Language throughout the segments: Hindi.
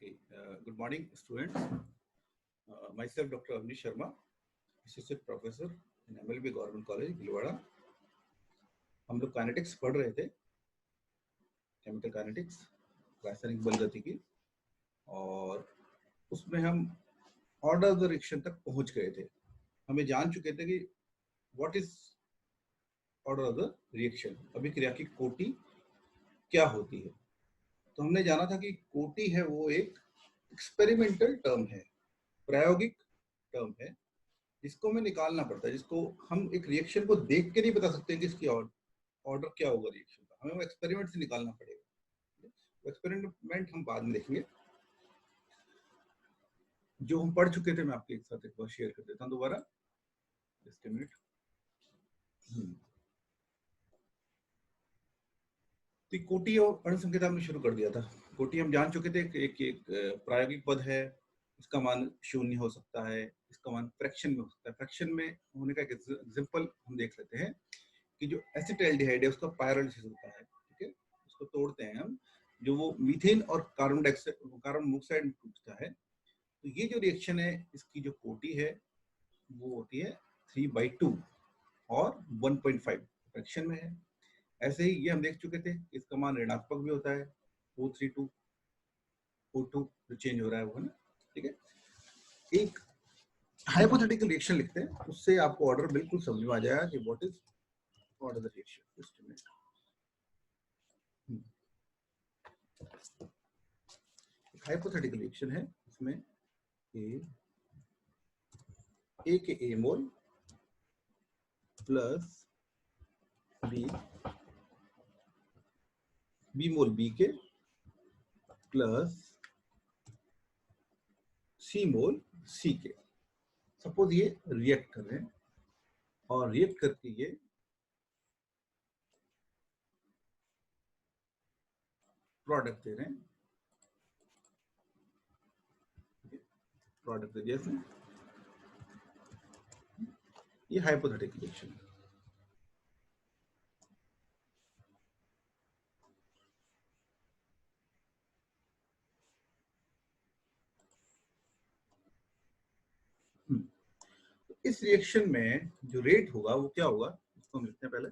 Okay, good morning, students. Myself, Dr. Avnish Sharma, Associate Professor in MLB Government College, Bhilwara. हम लोग काइनेटिक्स पढ़ रहे थे, केमिकल काइनेटिक्स, रासायनिक बल गतिकी, और उसमें हम ऑर्डर ऑफ द रिएक्शन तक पहुंच गए थे। हमें जान चुके थे कि what is order of the reaction, अभिक्रिया की कोटि क्या होती है। तो हमने जाना था कि कोटि है वो एक एक्सपेरिमेंटल टर्म है, प्रायोगिक टर्म है, जिसको हमें निकालना पड़ता है, जिसको हम एक रिएक्शन को देख के नहीं बता सकते कि इसकी ऑर्डर क्या होगा रिएक्शन का, हमें वो एक्सपेरिमेंट से निकालना पड़ेगा। एक्सपेरिमेंट हम बाद में देखेंगे। जो हम पढ़ चुके थे मैं आपके साथ एक बार शेयर कर देता हूँ दोबारा, जस्ट अ मिनट। तो कोटि और अणुसंकेत हमने शुरू कर दिया था। कोटि हम जान चुके थे कि एक प्रायोगिक पद है, इसका मान 0 हो सकता है, इसका मान फ्रैक्शन में हो सकता है। फ्रैक्शन में होने का एक एग्जांपल हम देख लेते हैं कि जो एसिटाल्डिहाइड है उसका पायरोलिसिस होता है, ठीक है, उसको तोड़ते हैं हम, जो वो मीथेन और कार्बन डाइऑक्साइड, कार्बन मोनोऑक्साइड में टूटता है। तो ये जो रिएक्शन है, इसकी जो कोटि है वो होती है 3/2 और 1.5 फ्रैक्शन में है। ऐसे ही ये हम देख चुके थे, इसका मान ऋणात्मक भी होता है, 432 O2 जो चेंज हो रहा है वो, है ना, ठीक है। एक हाइपोथेटिकल रिएक्शन लिखते हैं, उससे आपको ऑर्डर बिल्कुल समझ में आ जाएगा कि what is order the reaction. Hypothetical reaction है, इसमें ए के ए मोल प्लस बी मोल बी के प्लस सी मोल सी के। सपोज ये रिएक्ट कर रहे हैं और रिएक्ट करके ये प्रोडक्ट दे रहे हैं, प्रोडक्ट दे दिया, ये हाइपोथेटिकल रिएक्शन है। इस रिएक्शन में जो रेट होगा वो क्या होगा, इसको हम लिखते हैं पहले।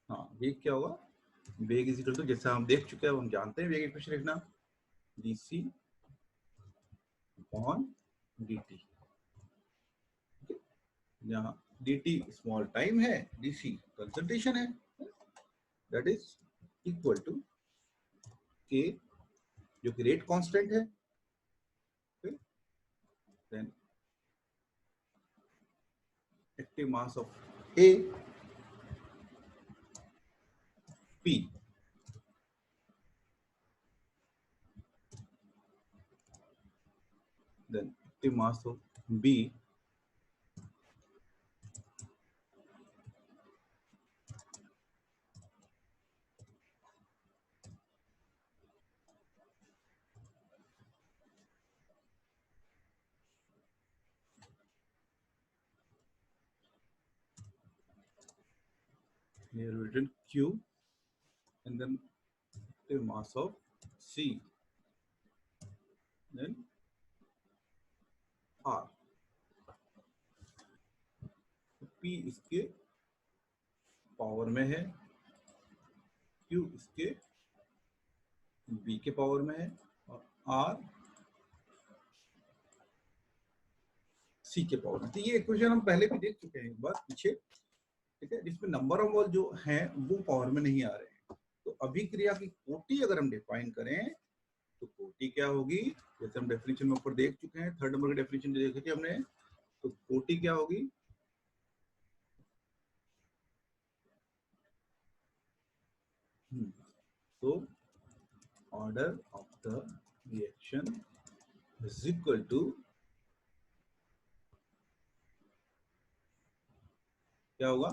हाँ, वेग क्या होगा, वेग इज इक्वल टू, जैसा हम देख चुके हैं, हम जानते हैं वेग इक्वेशन लिखना, dc अपॉन dt। यहाँ dt स्मॉल टाइम है, dc कंसंट्रेशन है, that is equal to k जो कि रेट कांस्टेंट है, then active mass of A P then active mass of B here written Q and then active mass of C then R। P इसके पावर में है, Q इसके B के पावर में है, और R C के पावर में। तो ये इक्वेशन हम पहले भी देख चुके हैं एक बार पीछे, ठीक है, जिसमें नंबर ऑफ मोल जो हैं वो पावर में नहीं आ रहे हैं। तो अभिक्रिया की कोटि अगर हम डिफाइन करें तो कोटि क्या होगी, जैसे हम डेफिनेशन में ऊपर देख चुके हैं, थर्ड नंबर की डेफिनेशन जो देखी थी हमने, तो कोटि क्या होगी, तो order of the reaction is equal to क्या होगा,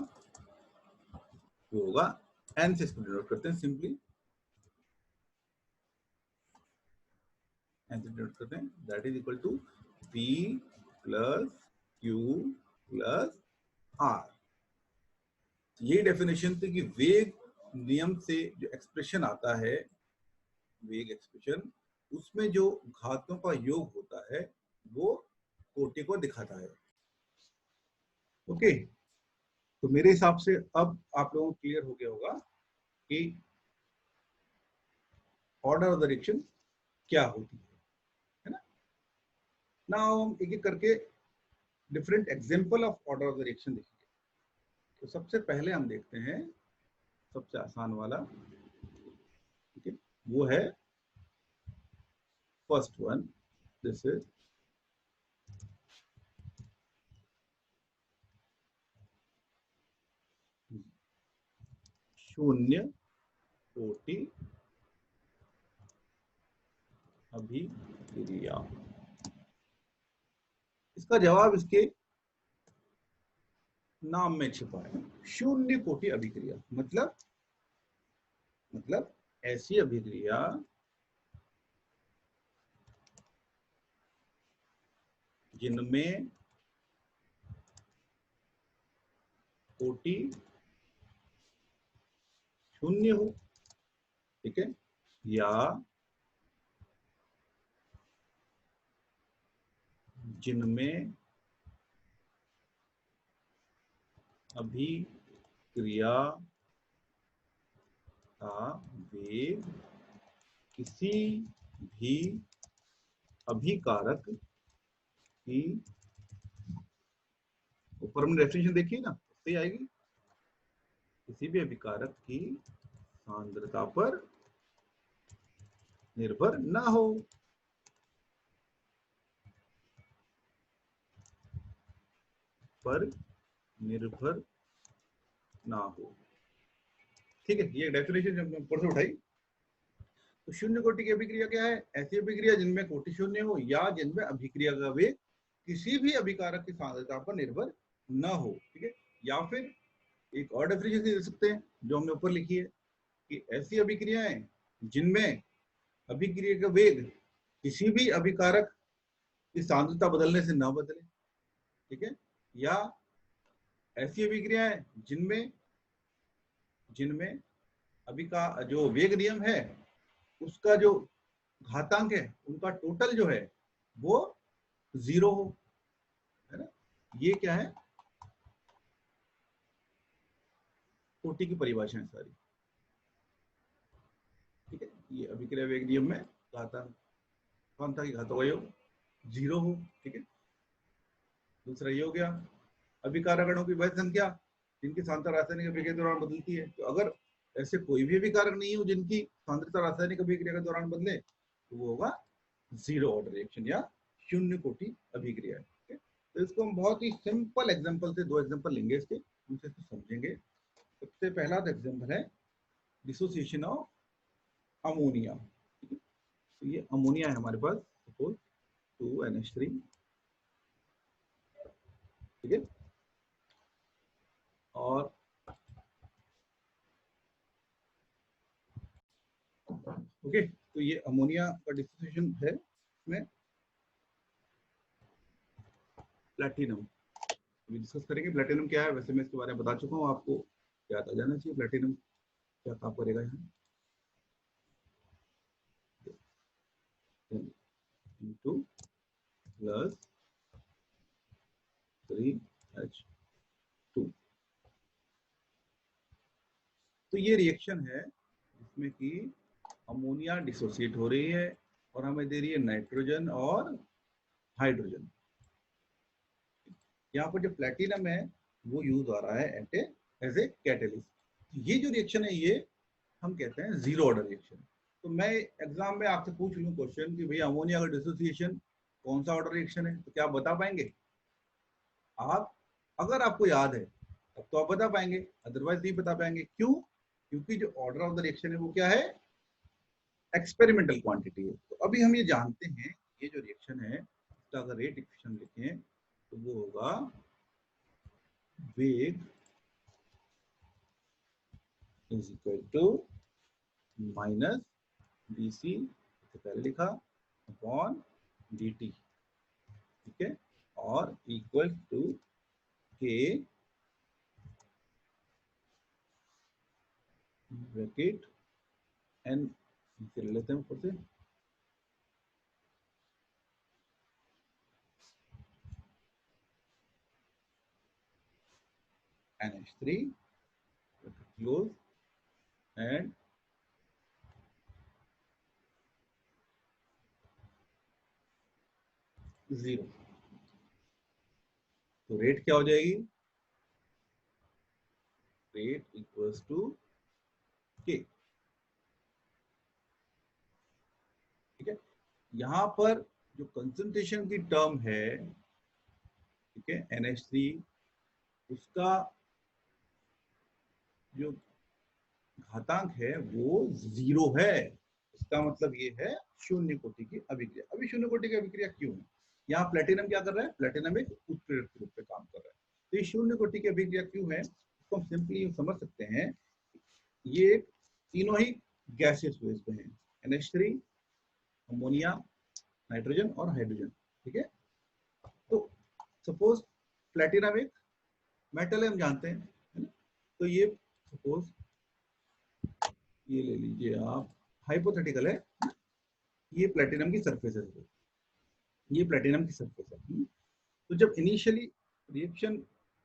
वो होगा n से इसको डिनोट करते हैं, सिंपली n से डिनोट करते हैं, that is equal to P plus Q plus R। ये डेफिनेशन थी कि वेग नियम से जो एक्सप्रेशन आता है, वेग एक्सप्रेशन, उसमें जो घातों का योग होता है वो कोटि को दिखाता है। ओके, तो मेरे हिसाब से अब आप लोगों को क्लियर हो गया होगा कि ऑर्डर ऑफ द रिएक्शन क्या होती है ना। नाउ हम एक एक करके different example of order of the reaction देखेंगे। तो सबसे पहले हम देखते हैं सबसे आसान वाला, ठीक है, वो है फर्स्ट वन, दिस इज शून्य कोटि अभिक्रिया। इसका जवाब इसके नाम में छिपा है, शून्य कोटि अभिक्रिया। मतलब ऐसी अभिक्रिया जिनमें कोटि शून्य हो, ठीक है, या जिनमें अभिक्रिया का वेग किसी भी अभिकारक की, ऊपर हमने डेफिनेशन देखी ना, सही आएगी, किसी भी अभिकारक की सांद्रता पर निर्भर ना हो। पर निर्भर ना हो, ठीक है, ये डेफिनेशन जब ऊपर से उठाई। तो शून्य कोटि की अभिक्रिया क्या है? ऐसी अभिक्रिया जिनमें कोटि शून्य हो या जिनमें अभिक्रिया का वेग किसी भी अभिकारक की सांद्रता पर निर्भर न हो, ठीक है। या फिर एक और डेफिनेशन दे सकते हैं जो हमने ऊपर लिखी है कि ऐसी अभिक्रियाएं जिनमें अभिक्रिया का वेग किसी भी अभिकारक की सांद्रता बदलने से न बदले, ठीक है, या ऐसी अभिक्रियाएं जिनमें जिनमें अभिका जो वेग नियम है उसका जो घातांक है उनका टोटल जो है वो 0 हो, है ना। ये क्या है? कोटि की परिभाषा है सारी, ठीक है। ये अभिक्रिया वेग नियम में घातांक कौन था कि घातों का योग 0 हो, ठीक है। दूसरा ये हो गया अभिकारक अणुओं की वह संख्या जिनकी सांद्रता रासायनिक अभिक्रिया के दौरान बदलती है। तो अगर ऐसे कोई भी अभिकारक नहीं हो जिनकी सांद्रता रासायनिक अभिक्रिया के दौरान बदले तो वो होगा 0 ऑर्डर रिएक्शन या शून्य कोटि अभिक्रिया, ठीक है। तो इसको हम बहुत ही सिंपल एग्जांपल से, 2 एग्जांपल लेंगे इसके, उनसे इसको समझेंगे। सबसे पहला एग्जांपल है डिसोसिएशन ऑफ अमोनिया, ठीक है। तो ये अमोनिया है हमारे पास, सपोज 2NH3, ठीक है। और ओके, तो ये अमोनिया का डिसोसिएशन है, इसमें प्लैटिनम अभी डिस्कस करेंगे। प्लैटिनम क्या है? वैसे मैं इसके बारे में बता चुका हूँ, आपको याद आ जाना चाहिए प्लैटिनम क्या काम करेगा यहाँ। N2 प्लस 3H2, तो ये रिएक्शन है जिसमें कि अमोनिया डिसोसिएट हो रही है और हमें दे रही है नाइट्रोजन और हाइड्रोजन। यहाँ पर जो प्लैटिनम है वो यूज हो रहा है एज ए कैटेलिस्ट। ये जो रिएक्शन है ये हम कहते हैं 0 ऑर्डर रिएक्शन। तो मैं एग्जाम में आपसे पूछ लूँ क्वेश्चन कि भैया अमोनिया का डिसोसिएशन कौन सा ऑर्डर रिएक्शन है, तो क्या आप बता पाएंगे? आप अगर आपको याद है तब तो आप बता पाएंगे, अदरवाइज नहीं बता पाएंगे। क्यों? क्योंकि जो ऑर्डर ऑफ द रिएक्शन है वो क्या है? एक्सपेरिमेंटल क्वांटिटी है। तो अभी हम ये जानते हैं ये जो रिएक्शन है इसका अगर रेट इक्वेशन लिखें तो वो होगा वेग is equal to minus dc, पहले लिखा, अपॉन dt, ठीक है, और equal to k bracket n इसे ले लेते हैं ऊपर से, NH3 क्लोज एंड 0। तो रेट क्या हो जाएगी? रेट इक्वल्स टू के। ठीक है, यहां पर जो कंसंट्रेशन की टर्म है, ठीक है, NH3, उसका जो घातांक है वो 0 है। इसका मतलब ये है शून्य कोटि की अभिक्रिया। अभी शून्य कोटि की अभिक्रिया क्यों है? यहाँ प्लेटिनम क्या कर रहा है? प्लेटिनम एक उत्प्रेरक के रूप में काम कर रहा है। तो ये शून्य कोटि की अभिक्रिया क्यों है? इसको हम सिंपली समझ सकते हैं, ये तीनों ही गैसियस फेज में है, NH3, अमोनिया, नाइट्रोजन और हाइड्रोजन। ठीक है, तो सपोज प्लेटिनम एक मेटल है, हम जानते हैं, है ना? तो ये सपोज ये ले लीजिए आप, हाइपोथेटिकल है, ये प्लेटिनम की सरफेस है, ये प्लेटिनम की सरफेस है। तो जब इनिशियली रिएक्शन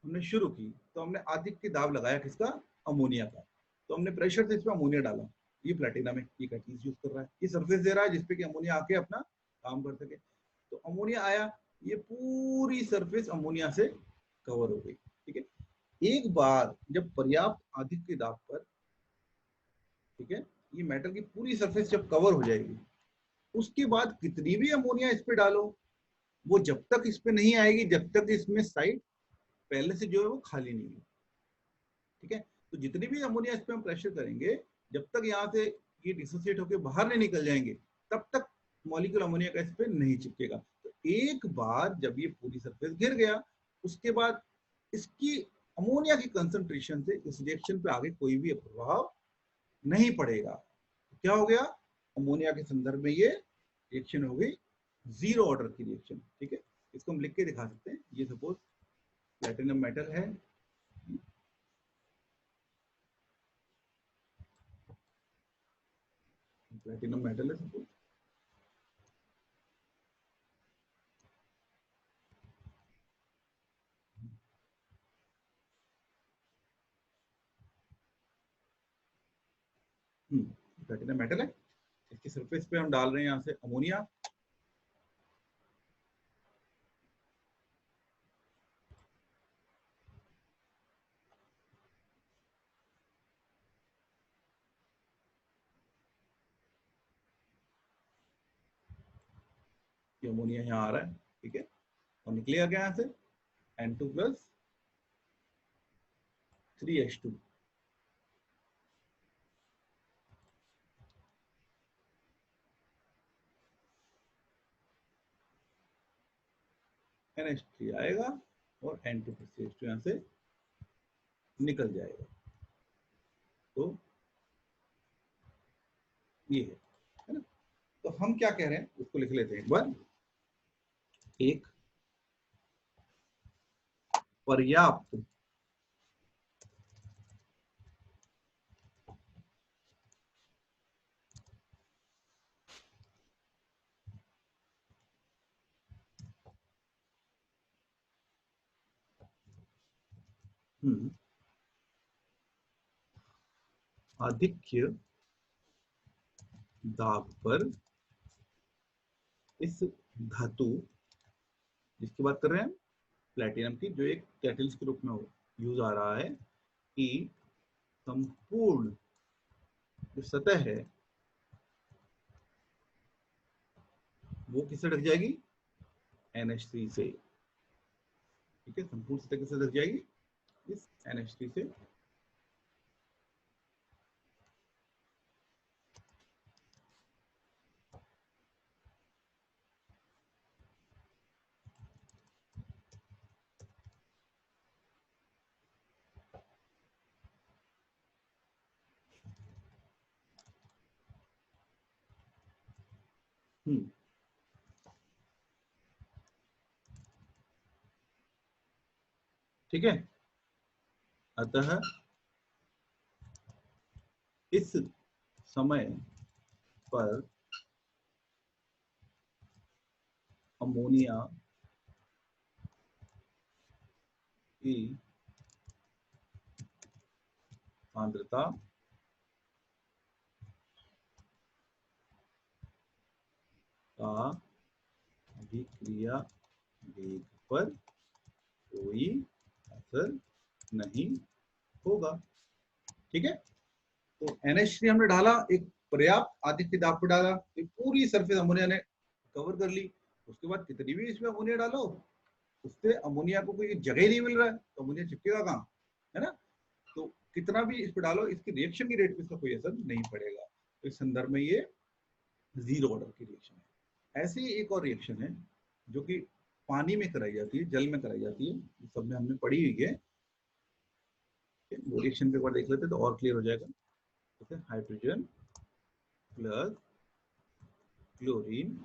हमने शुरू की तो हमने अधिक की दाब लगाया किसका? अमोनिया का। तो हमने प्रेशर से इसमें अमोनिया डाला, ये प्लेटिनम है, ये कैटलिस्ट यूज कर रहा है, ये सरफेस दे रहा है जिसपे कि अमोनिया आके अपना काम कर सके। तो अमोनिया आया, ये पूरी सरफेस अमोनिया से कवर हो गई। ठीक है, एक बार जब पर्याप्त अधिक की दाब पर, ठीक है, ये मेटल की पूरी सरफेस जब कवर हो जाएगी, उसके बाद कितनी भी अमोनिया इस पे डालो, वो जब तक इस पे नहीं आएगी जब तक इसमें साइड पहले से जो है वो खाली नहीं है। ठीक है, तो जितनी भी अमोनिया इस पे हम प्रेशर करेंगे, जब तक यहाँ से ये डिसोसिएट होकर बाहर नहीं निकल जाएंगे, तब तक मॉलिक्यूल अमोनिया का इस पे नहीं चिपकेगा। तो एक बार जब ये पूरी सरफेस घिर गया, उसके बाद इसकी अमोनिया की कंसंट्रेशन से इस रिएक्शन पे आगे कोई भी प्रभाव नहीं पड़ेगा। तो क्या हो गया? अमोनिया के संदर्भ में ये रिएक्शन हो गई 0 ऑर्डर की रिएक्शन। ठीक है, इसको हम लिख के दिखा सकते हैं। ये सपोज प्लैटिनम मेटल है, प्लैटिनम मेटल है सपोज, प्लैटिनम मेटल है, इसकी सरफेस पे हम डाल रहे हैं यहाँ से अमोनिया। ये अमोनिया यहाँ आ रहा है, ठीक है, और निकलेगा क्या यहाँ से? N2 plus 3H2। NH3 आएगा और N2 प्लस CH2 यहाँ से निकल जाएगा। तो ये है ना? तो हम क्या कह रहे हैं उसको लिख लेते हैं एक बार। एक पर्याप्त आधिक्य दाब पर इस धातु, जिसकी बात कर रहे हैं प्लेटिनम की, जो एक कैटलिस्ट के रूप में यूज आ रहा है, कि संपूर्ण जो सतह है वो किससे ढक जाएगी? NH3 से। ठीक है, संपूर्ण सतह किससे ढक जाएगी? इस NH3 से। ठीक है, अतः इस समय पर अमोनिया की सांद्रता का अभिक्रिया वेग पर कोई असर नहीं होगा। ठीक है, तो NH3 हमने डाला, एक पर्याप्त आदित्य दाब पर डाला, एक पूरी सरफेस अमोनिया ने कवर कर ली। उसके बाद कितनी भी इसमें अमोनिया डालो, उससे अमोनिया को कोई जगह ही नहीं मिल रहा है, तो अमोनिया चिपकेगा कहाँ, है ना। तो कितना भी इस पर डालो, इसकी रिएक्शन की रेट पे इसका कोई असर नहीं पड़ेगा। तो इस संदर्भ में ये जीरो ऑर्डर की रिएक्शन है। ऐसी एक और रिएक्शन है जो कि पानी में कराई जाती है, जल में कराई जाती है, सब में हमने पढ़ी हुई है। वो रिएक्शन पे एक बार देख लेते तो और क्लियर हो जाएगा। जैसे hydrogen plus chlorine,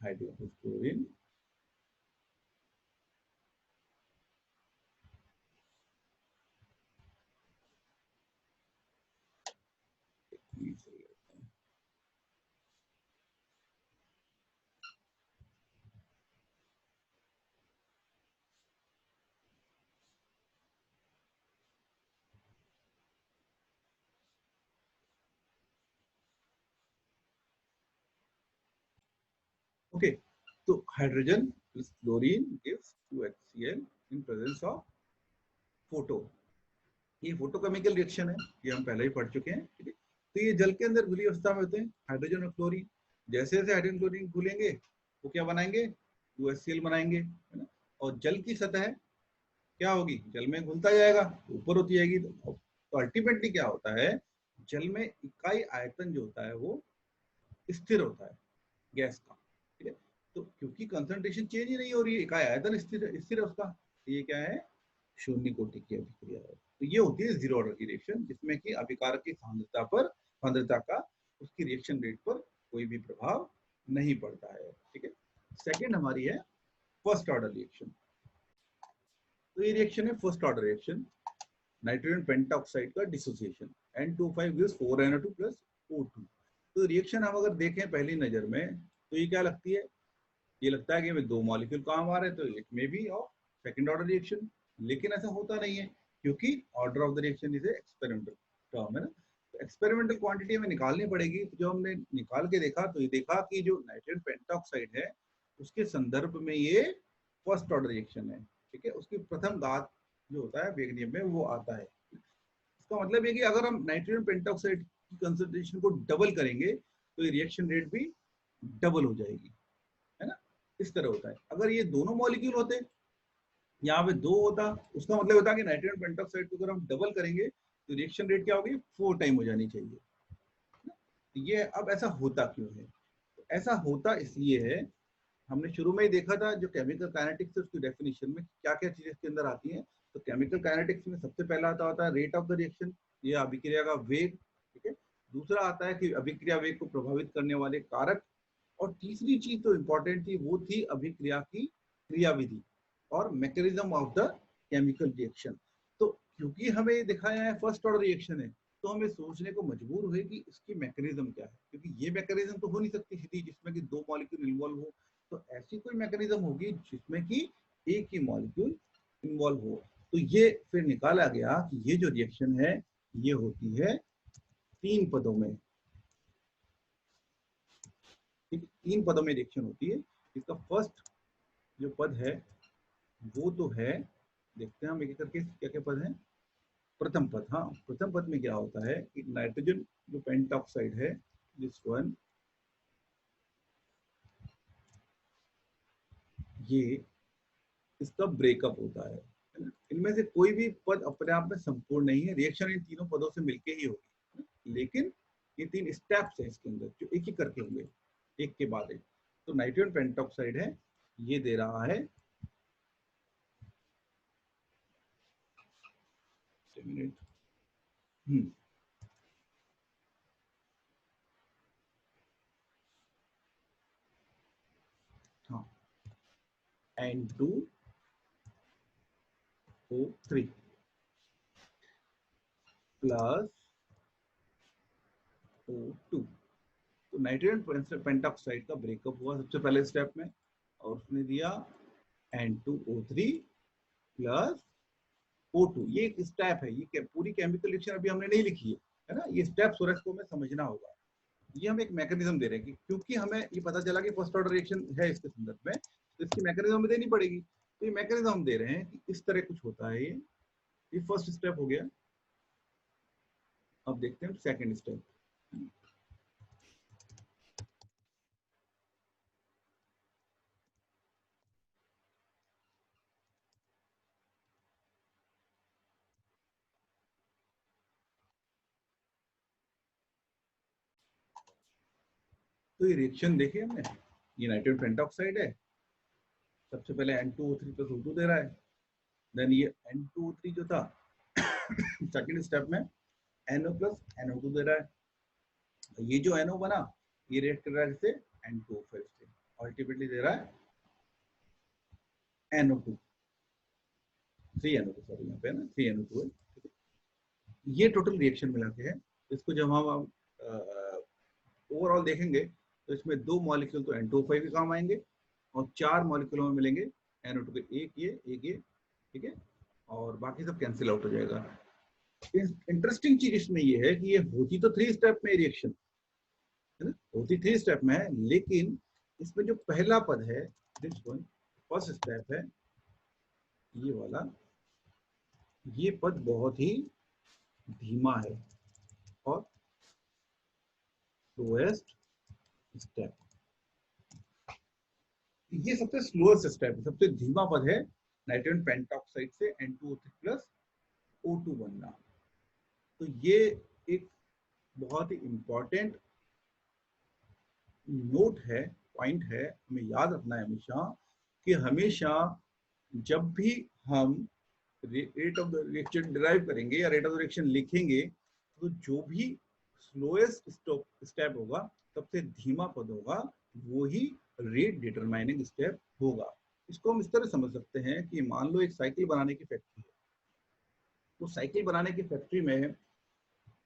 hydrogen chlorine okay. तो hydrogen plus chlorine gives 2HCl in presence of photo. ये फोटोकेमिकल रिएक्शन है, ये हम पहले ही पढ़ चुके हैं। ठीक है, तो ये जल के अंदर घुली अवस्था में होते हैं हाइड्रोजन और क्लोरीन। जैसे जैसे हाइड्रोजन क्लोरीन घुलेंगे वो क्या बनाएंगे, 2HCl बनाएंगे, है ना। और जल की सतह क्या होगी, जल में घुलता जाएगा, ऊपर होती जाएगी। तो अल्टीमेटली क्या होता है, जल में इकाई आयतन जो होता है वो स्थिर होता है गैस का। ठीक है, तो क्योंकि कंसंट्रेशन चेंज ही नहीं हो रही है, इकाई आयतन स्थिर स्थिर है उसका, तो ये क्या है, शून्य कोटि की अभिक्रिया है। तो ये होती है जीरो ऑर्डर की रिएक्शन, जिसमें कि अभिकारक की सांद्रता का उसकी रिएक्शन रेट पर कोई भी प्रभाव नहीं पड़ता है। ठीक है, सेकेंड हमारी है फर्स्ट ऑर्डर रिएक्शन। तो ये रिएक्शन है first order reaction, nitrogen pentoxide का dissociation, N25 gives 4NO2 plus O2। तो रिएक्शन हम अगर देखें पहली नजर में तो ये क्या लगती है, ये लगता है कि दो मॉलिक्यूल काम आ रहे हैं, तो it may be of second order reaction. लेकिन ऐसा होता नहीं है, क्योंकि order of the reaction is experimental term, है ना। तो एक्सपेरिमेंटल क्वांटिटी हमें निकालनी पड़ेगी। तो जो हमने निकाल के देखा तो ये देखा कि जो नाइट्रोजन पेंटाऑक्साइड है उसके संदर्भ में ये फर्स्ट ऑर्डर रिएक्शन है। ठीक है, उसकी प्रथम घात जो होता है वेगनियम में वो आता है। इसका मतलब है कि अगर हम नाइट्रोजन पेंटाऑक्साइड की कंसंट्रेशन को डबल करेंगे तो ये रिएक्शन रेट भी डबल हो जाएगी, है ना। इस तरह होता है। अगर ये दोनों मॉलिक्यूल होते, यहाँ पे दो होता, उसका मतलब होता कि नाइट्रोजन पेंटॉक्साइड को अगर हम डबल करेंगे तो रिएक्शन रेट क्या होगी, 4 टाइम हो जानी चाहिए। ये अब ऐसा होता क्यों है, तो ऐसा होता इसलिए है, हमने शुरू में ही देखा था जो केमिकल काइनेटिक्स है उसकी डेफिनेशन में क्या क्या चीजें इसके अंदर आती हैं। तो केमिकल काइनेटिक्स में सबसे पहला आता होता है रेट ऑफ द रिएक्शन, ये अभिक्रिया का वेग। ठीक है, दूसरा आता है कि अभिक्रिया वेग को प्रभावित करने वाले कारक, और तीसरी चीज तो इंपॉर्टेंट थी वो थी अभिक्रिया की क्रियाविधि और mechanism of the chemical reaction. तो क्योंकि हमें दिखाया है फर्स्ट ऑर्डर रिएक्शन है, तो हमें सोचने को मजबूर हुए कि इसकी मैकेनिज्म क्या है, क्योंकि ये मैकेनिज्म तो हो नहीं सकती सीधी जिसमें कि दो मॉलिक्यूल इन्वॉल्व हो। तो ऐसी कोई मैकेनिज्म होगी जिसमें कि एक ही मॉलिक्यूल इन्वॉल्व हो। तो ये फिर निकाला गया कि ये जो रिएक्शन है ये होती है तीन पदों में। ठीक, तीन पदों में रिएक्शन होती है। इसका फर्स्ट जो पद है वो तो है, देखते हैं हम एक एक करके क्या क्या पद हैं। प्रथम पद, हाँ प्रथम पद में क्या होता है कि नाइट्रोजन जो पेंटॉक्साइड है, दिस वन, ये इसका ब्रेकअप होता है ना? इनमें से कोई भी पद अपने आप में संपूर्ण नहीं है, रिएक्शन इन तीनों पदों से मिलके ही होगी, लेकिन ये तीन स्टेप्स है इसके अंदर जो एक ही करके होंगे, एक के बाद एक। तो नाइट्रोजन पेंटॉक्साइड है, ये दे रहा है, हम्म, N2O3 प्लस O2। तो नाइट्रोजन पेंटॉक्साइड का ब्रेकअप हुआ सबसे पहले स्टेप में, और उसने दिया N2O3 प्लस O2। ये एक स्टेप है, ये पूरी केमिकल रिएक्शन अभी हमने नहीं लिखी है ना, ये स्टेप सूरज को हमें समझना होगा। ये हम एक मैकेनिज्म दे रहे हैं कि क्योंकि हमें ये पता चला कि फर्स्ट ऑर्डर रिएक्शन है इसके संदर्भ में, तो इसकी मैकेनिज्म हमें देनी पड़ेगी। तो ये मैकेनिज्म हम दे रहे हैं कि इस तरह कुछ होता है। ये फर्स्ट स्टेप हो गया। अब देखते हैं सेकंड स्टेप। तो ये रिएक्शन देखिए हमने, ये नाइट्रोजन पेंटॉक्साइड है, सबसे पहले N2O3 प्लस O2 दे रहा है। देन ये N2O3 जो था सेकंड स्टेप में NO प्लस NO2 दे रहा है। ये जो NO बना ये रिएक्ट कर रहा है जिससे N2O5 से, अल्टीमेटली दे रहा है NO2 3NO2, सॉरी यहाँ पे ना 3NO2 है। ये टोटल रिएक्शन मिला के है। इसको जब हम ओवरऑल देखेंगे तो इसमें 2 मॉलिक्यूल तो N2O5 के काम आएंगे और 4 मॉलिक्यूलों में मिलेंगे NO2 के, एक ये, ठीक है, और बाकी सब कैंसिल आउट हो जाएगा। इंटरेस्टिंग चीज इसमें ये है कि ये होती तो 3 स्टेप में रिएक्शन है ना, होती 3 स्टेप में है, लेकिन इसमें जो पहला पद है फर्स्ट स्टेप है ये वाला, ये पद बहुत ही धीमा है और स्लोएस्ट स्टेप, ये सबसे स्लोएस्ट स्टेप है, सबसे धीमा पद है नाइट्रोजन पेंटॉक्साइड से N2O3 प्लस O2 बनना। तो ये एक बहुत ही इंपॉर्टेंट नोट है, पॉइंट है, हमें याद रखना है हमेशा कि हमेशा जब भी हम rate of the reaction derive करेंगे या रेट ऑफ द रिएक्शन लिखेंगे, तो जो भी स्लोएस्ट स्टेप होगा, सबसे धीमा पद होगा, वो ही रेट डिटरमाइनिंग स्टेप होगा। इसको हम इस तरह समझ सकते हैं कि मान लो एक साइकिल बनाने की फैक्ट्री है, तो साइकिल बनाने की फैक्ट्री में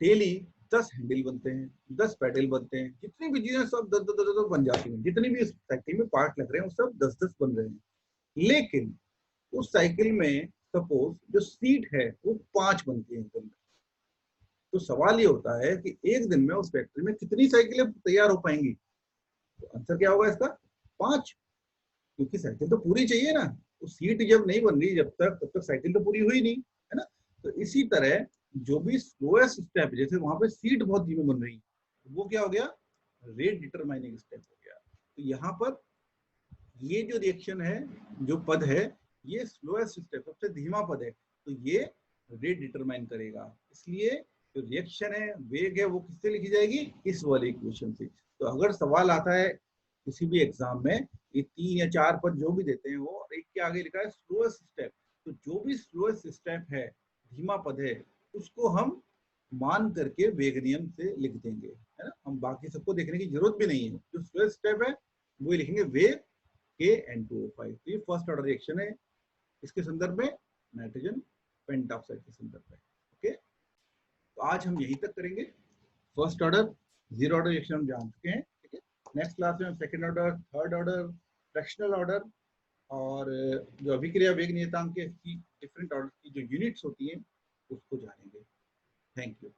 डेली 10 हैंडल बनते हैं, 10 पैडल बनते हैं, जितनी भी चीजें सब 10 बन जाती हैं, जितनी भी साइकिल में पार्ट लग रहे हैं वो सब 10 बन रहे हैं। लेकिन उस साइकिल में सपोज जो सीट है वो 5 बनती है। तो सवाल ये होता है कि एक दिन में उस फैक्ट्री में कितनी साइकिलें तैयार हो पाएंगी? तो आंसर क्या होगा इसका? 5, क्योंकि साइकिल तो पूरी चाहिए ना। तो सीट जब नहीं बन रही जब तक, तब तक साइकिल तो पूरी हुई नहीं, है ना। तो इसी तरह जो भी स्लोएस्ट स्टेप, जैसे वहां पे सीट बहुत धीमे बन रही, वो क्या हो गया? रेट डिटरमाइनिंग स्टेप हो गया। तो यहाँ पर ये जो रिएक्शन है, जो पद है, ये स्लोएस्ट स्टेप, सबसे धीमा पद है, तो ये रेट डिटरमाइन करेगा। इसलिए जो रिएक्शन है, वेग है, वो किससे लिखी जाएगी? इस वाले इक्वेशन से। तो अगर सवाल आता है किसी भी एग्जाम में, ये 3 या 4 पद जो भी देते हैं, वो एक के आगे लिखा है स्लोएस्ट स्टेप, तो जो भी स्लोएस्ट स्टेप है, धीमा पद है, उसको हम मान करके वेग नियम से लिख देंगे, है ना। हम बाकी सबको देखने की जरूरत भी नहीं है, जो स्लोएस्ट स्टेप है वो लिखेंगे वेग के N2O5। तो ये फर्स्ट ऑर्डर रिएक्शन है, इसके संदर्भ में नाइट्रोजन पेंटॉक्साइड के संदर्भ में। ओके, तो आज हम यहीं तक करेंगे। First order, zero order reaction हम जान चुके हैं, ठीक है। नेक्स्ट क्लास में हम second order, third order, fractional order और जो अभिक्रिया वेग नियतांक की डिफरेंट ऑर्डर की जो यूनिट्स होती हैं उसको जानेंगे। Thank you.